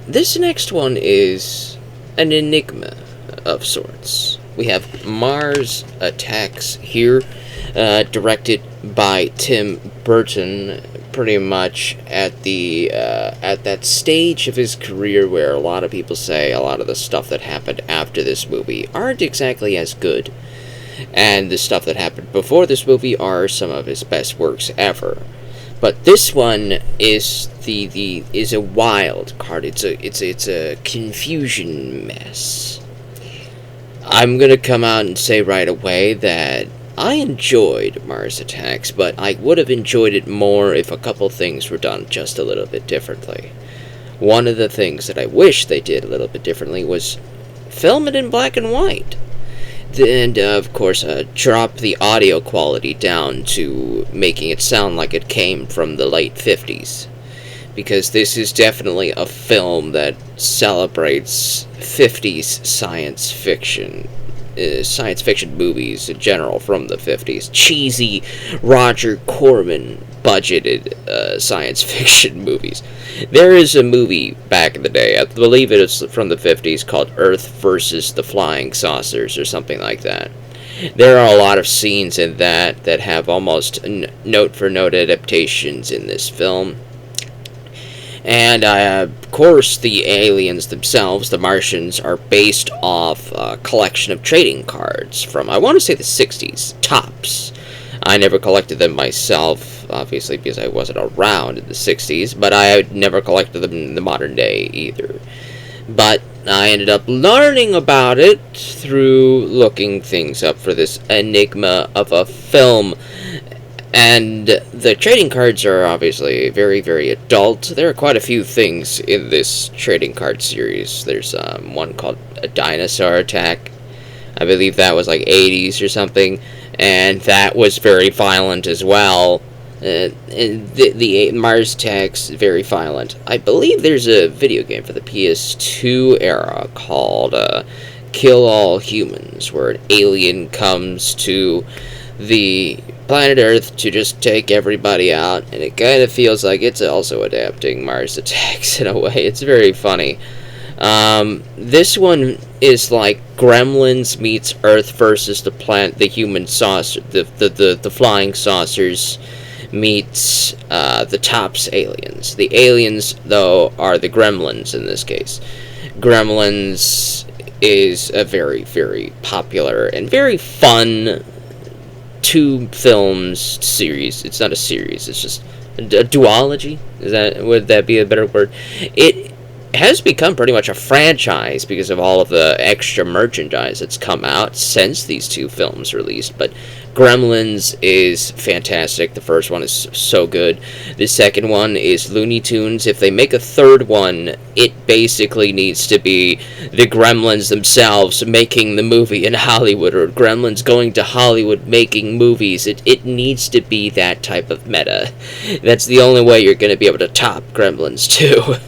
this next one is an enigma of sorts. We have Mars Attacks here, directed by Tim Burton, pretty much at that stage of his career where a lot of people say a lot of the stuff that happened after this movie aren't exactly as good, and the stuff that happened before this movie are some of his best works ever. But this one is is a wild card. It's a confusion mess. I'm gonna come out and say right away that I enjoyed Mars Attacks, but I would have enjoyed it more if a couple things were done just a little bit differently. One of the things that I wish they did a little bit differently was film it in black and white. And, of course, drop the audio quality down to making it sound like it came from the late 50s. Because this is definitely a film that celebrates 50s science fiction movies in general from the 50s. Cheesy Roger Corman budgeted science fiction movies. There is a movie back in the day, I believe it is from the 50s, called Earth versus the Flying Saucers or something like that. There are a lot of scenes in that have almost note-for-note adaptations in this film. And, of course, the aliens themselves, the Martians, are based off a collection of trading cards from, I want to say, the 60s, tops. I never collected them myself, obviously, because I wasn't around in the 60s, but I never collected them in the modern day, either. But I ended up learning about it through looking things up for this enigma of a film. And the trading cards are obviously very, very adult. There are quite a few things in this trading card series. There's one called A Dinosaur Attack. I believe that was like 80s or something. And that was very violent as well. The Mars Attacks, very violent. I believe there's a video game for the PS2 era called Kill All Humans, where an alien comes to the planet Earth to just take everybody out, and it kind of feels like it's also adapting Mars Attacks in a way. It's very funny. This one is like Gremlins meets Earth versus the human saucer, the flying saucers meets the Tops aliens. The aliens, though, are the Gremlins in this case. Gremlins is a very, very popular and very fun two films series. It's not a series, it's just a duology. Would that be a better word? It has become pretty much a franchise because of all of the extra merchandise that's come out since these two films released. But Gremlins is fantastic. The first one is so good. The second one is Looney Tunes. If they make a third one, it basically needs to be the Gremlins themselves making the movie in Hollywood, or Gremlins going to Hollywood making movies. It needs to be that type of meta. That's the only way you're going to be able to top Gremlins 2.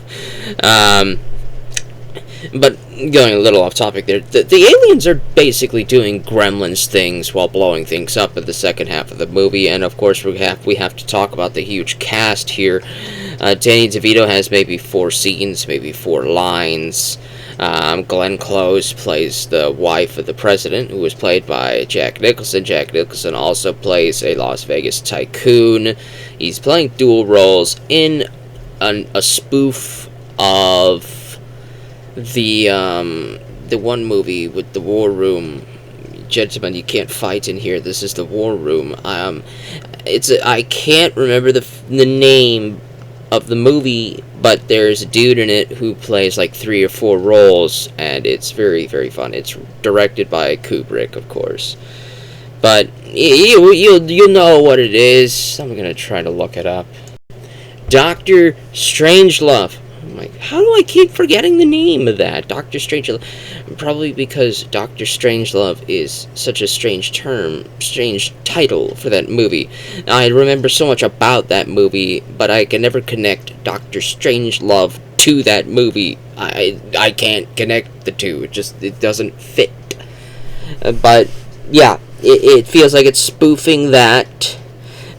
But going a little off topic there, the aliens are basically doing Gremlins things while blowing things up in the second half of the movie, and of course we have to talk about the huge cast here. Danny DeVito has maybe 4 scenes, maybe 4 lines. Glenn Close plays the wife of the president, who was played by Jack Nicholson. Jack Nicholson also plays a Las Vegas tycoon. He's playing dual roles in a spoof of the one movie with the war room. Gentlemen, you can't fight in here. This is the war room. I can't remember the name of the movie, but there's a dude in it who plays like 3 or 4 roles, and it's very, very fun. It's directed by Kubrick, of course. But you'll know what it is. I'm gonna try to look it up. Dr. Strangelove. Like, how do I keep forgetting the name of that? Dr. Strangelove. Probably because Dr. Strangelove is such a strange title for that movie. I remember so much about that movie, but I can never connect Dr. Strangelove to that movie. I can't connect the two. It doesn't fit. But, yeah, it feels like it's spoofing that.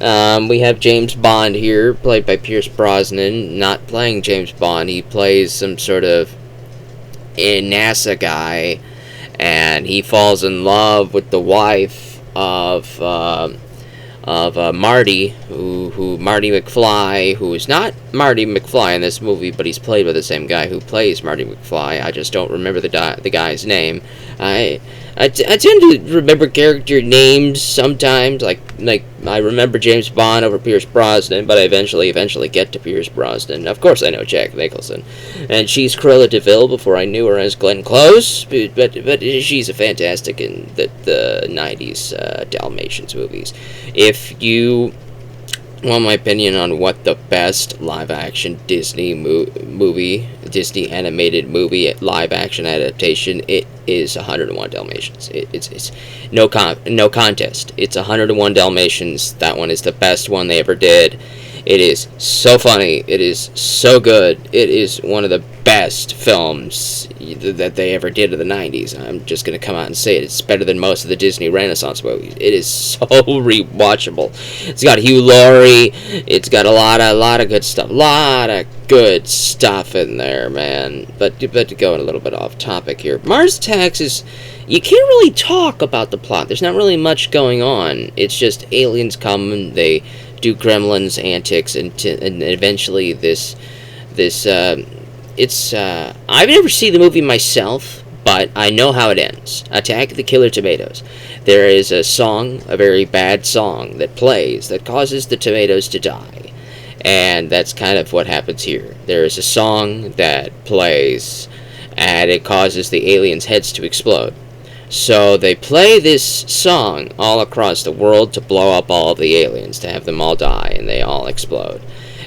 We have James Bond here, played by Pierce Brosnan. Not playing James Bond, he plays some sort of a NASA guy, and he falls in love with the wife of Marty, who Marty McFly, who is not Marty McFly in this movie, but he's played by the same guy who plays Marty McFly. I just don't remember the guy's name. I tend to remember character names sometimes, like I remember James Bond over Pierce Brosnan, but I eventually get to Pierce Brosnan. Of course, I know Jack Nicholson, and she's Cruella de Vil before I knew her as Glenn Close, but she's a fantastic in the '90s Dalmatians movies. If you want my opinion on what the best live-action Disney Disney animated movie live-action adaptation, it is 101 Dalmatians. It's no contest. It's 101 Dalmatians. That one is the best one they ever did. It is so funny. It is so good. It is one of the best films that they ever did in the 90s. I'm just going to come out and say it. It's better than most of the Disney Renaissance movies. It is so rewatchable. It's got Hugh Laurie. It's got a lot of good stuff. A lot of good stuff in there, man. But to go a little bit off topic here, Mars Attacks is... You can't really talk about the plot. There's not really much going on. It's just aliens come and they do gremlins antics, and eventually I've never seen the movie myself, but I know how it ends. Attack the Killer Tomatoes. There is a song, a very bad song, that plays that causes the tomatoes to die. And that's kind of what happens here. There is a song that plays, and it causes the aliens' heads to explode. So they play this song all across the world to blow up all of the aliens, to have them all die, and they all explode.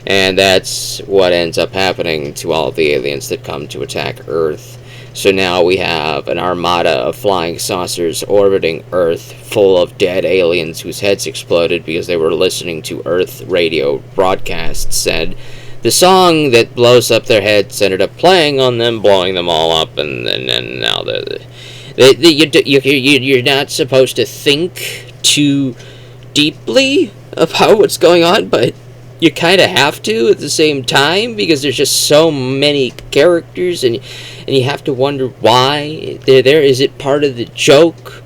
And that's what ends up happening to all of the aliens that come to attack Earth. So now we have an armada of flying saucers orbiting Earth, full of dead aliens whose heads exploded because they were listening to Earth radio broadcasts, and the song that blows up their heads ended up playing on them, blowing them all up, and now you're not supposed to think too deeply about what's going on, but you kind of have to at the same time, because there's just so many characters, and you have to wonder why they're there. Is it part of the joke?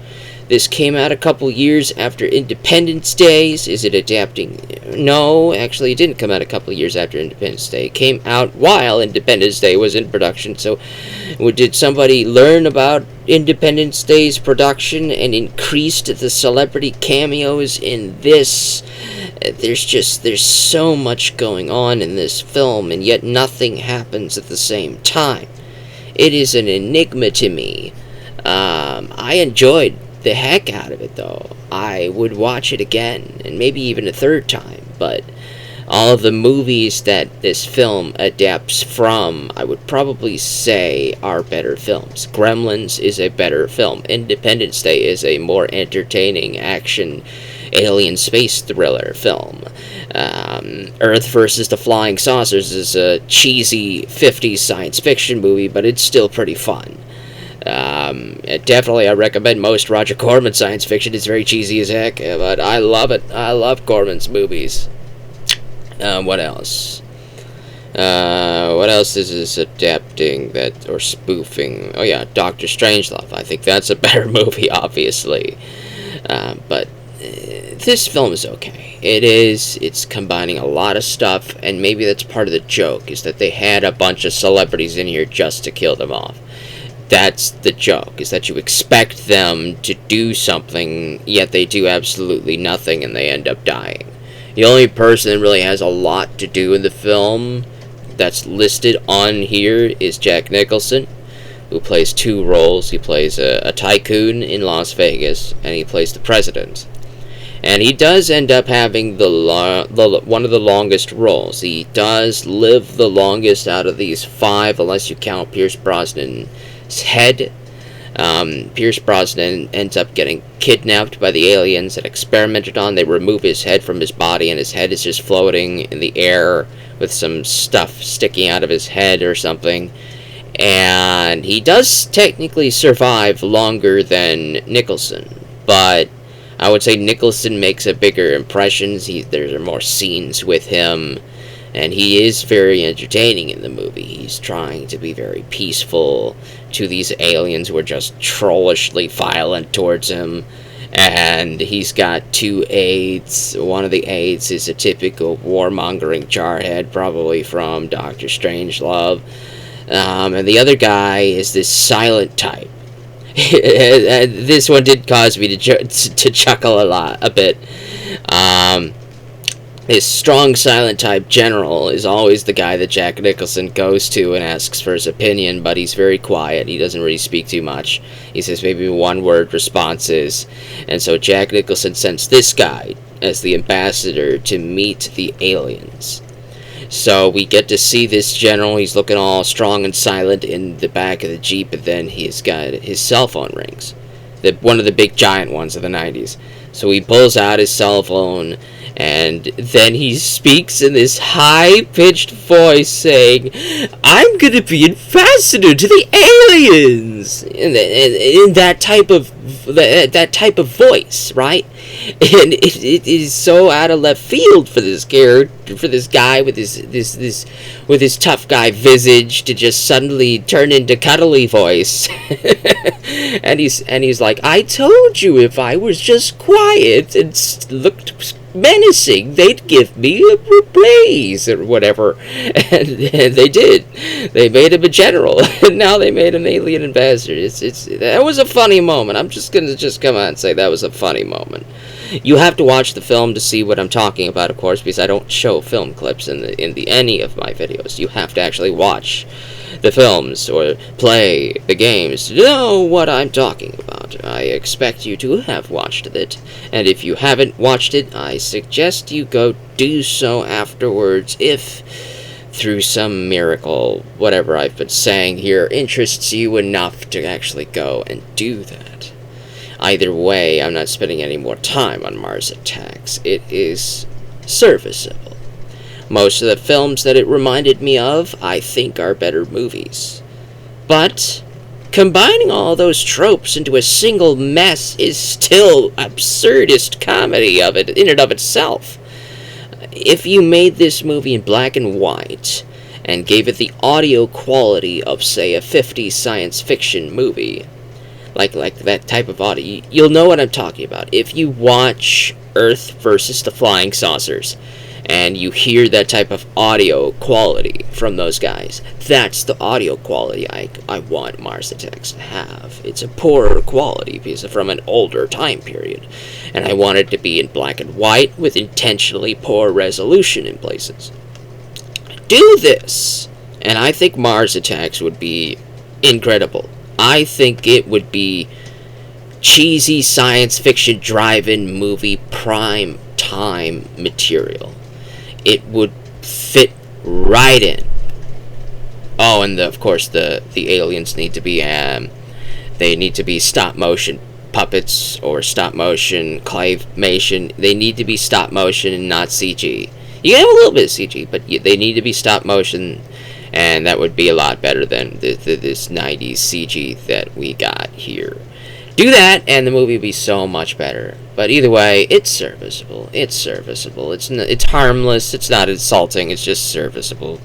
This came out a couple years after Independence Day. Is it adapting? No, actually, it didn't come out a couple years after Independence Day. It came out while Independence Day was in production. So, did somebody learn about Independence Day's production and increased the celebrity cameos in this? There's so much going on in this film, and yet nothing happens at the same time. It is an enigma to me. I enjoyed the heck out of it, though. I would watch it again, and maybe even a third time, but all of the movies that this film adapts from, I would probably say, are better films. Gremlins is a better film. Independence Day is a more entertaining action alien space thriller film. Earth versus the Flying Saucers is a cheesy 50s science fiction movie, but it's still pretty fun. Definitely I recommend most Roger Corman science fiction. It's very cheesy as heck, but I love it. I love Corman's movies. What else? What else is this adapting that, or spoofing? Oh yeah, Doctor Strangelove. I think that's a better movie, obviously. But this film is okay. It's combining a lot of stuff, and maybe that's part of the joke, is that they had a bunch of celebrities in here just to kill them off. That's the joke, is that you expect them to do something, yet they do absolutely nothing and they end up dying. The only person that really has a lot to do in the film that's listed on here is Jack Nicholson, who plays two roles. He plays a tycoon in Las Vegas, and he plays the president. And he does end up having one of the longest roles. He does live the longest out of these five, unless you count Pierce Brosnan's head. Pierce Brosnan ends up getting kidnapped by the aliens and experimented on. They remove his head from his body, and his head is just floating in the air with some stuff sticking out of his head or something. And he does technically survive longer than Nicholson, but I would say Nicholson makes a bigger impression. There are more scenes with him, and he is very entertaining in the movie. He's trying to be very peaceful to these aliens who are just trollishly violent towards him. And he's got 2 aides. One of the aides is a typical warmongering jarhead, probably from Doctor Strangelove. And the other guy is this silent type. This one did cause me to chuckle a bit. His strong silent type general is always the guy that Jack Nicholson goes to and asks for his opinion, but he's very quiet. He doesn't really speak too much. He says maybe one-word responses. And so Jack Nicholson sends this guy as the ambassador to meet the aliens. So we get to see this general. He's looking all strong and silent in the back of the Jeep, and then he's got his cell phone rings. One of the big giant ones of the 90s. So he pulls out his cell phone, and then he speaks in this high-pitched voice saying, "I'm gonna be ambassador to the aliens!" In that type of voice, right? And it is so out of left field for this character, for this guy with his tough guy visage to just suddenly turn into cuddly voice. and he's like, "I told you if I was just quiet and looked menacing, they'd give me a place," or whatever. And they did. They made him a general, and now they made him alien ambassador. That was a funny moment. I'm just gonna come out and say that was a funny moment. You have to watch the film to see what I'm talking about, of course, because I don't show film clips in any of my videos. You have to actually watch the films or play the games to know what I'm talking about. I expect you to have watched it, and if you haven't watched it, I suggest you go do so afterwards if, through some miracle, whatever I've been saying here interests you enough to actually go and do that. Either way, I'm not spending any more time on Mars Attacks. It is serviceable. Most of the films that it reminded me of, I think, are better movies. But combining all those tropes into a single mess is still absurdist comedy of it in and of itself. If you made this movie in black and white and gave it the audio quality of, say, a 50s science fiction movie, like that type of audio, you'll know what I'm talking about. If you watch Earth versus the Flying Saucers, and you hear that type of audio quality from those guys, that's the audio quality I want Mars Attacks to have. It's a poorer quality because from an older time period, and I want it to be in black and white with intentionally poor resolution in places. Do this, and I think Mars Attacks would be incredible. I think it would be cheesy science fiction drive-in movie prime time material. It would fit right in. Oh, and of course the aliens need to be they need to be stop motion puppets or stop motion claymation. They need to be stop motion and not CG. You can have a little bit of CG, but they need to be stop motion, and that would be a lot better than this 90s CG that we got here. Do that, and the movie would be so much better. But either way, it's serviceable. It's serviceable. It's harmless. It's not insulting. It's just serviceable.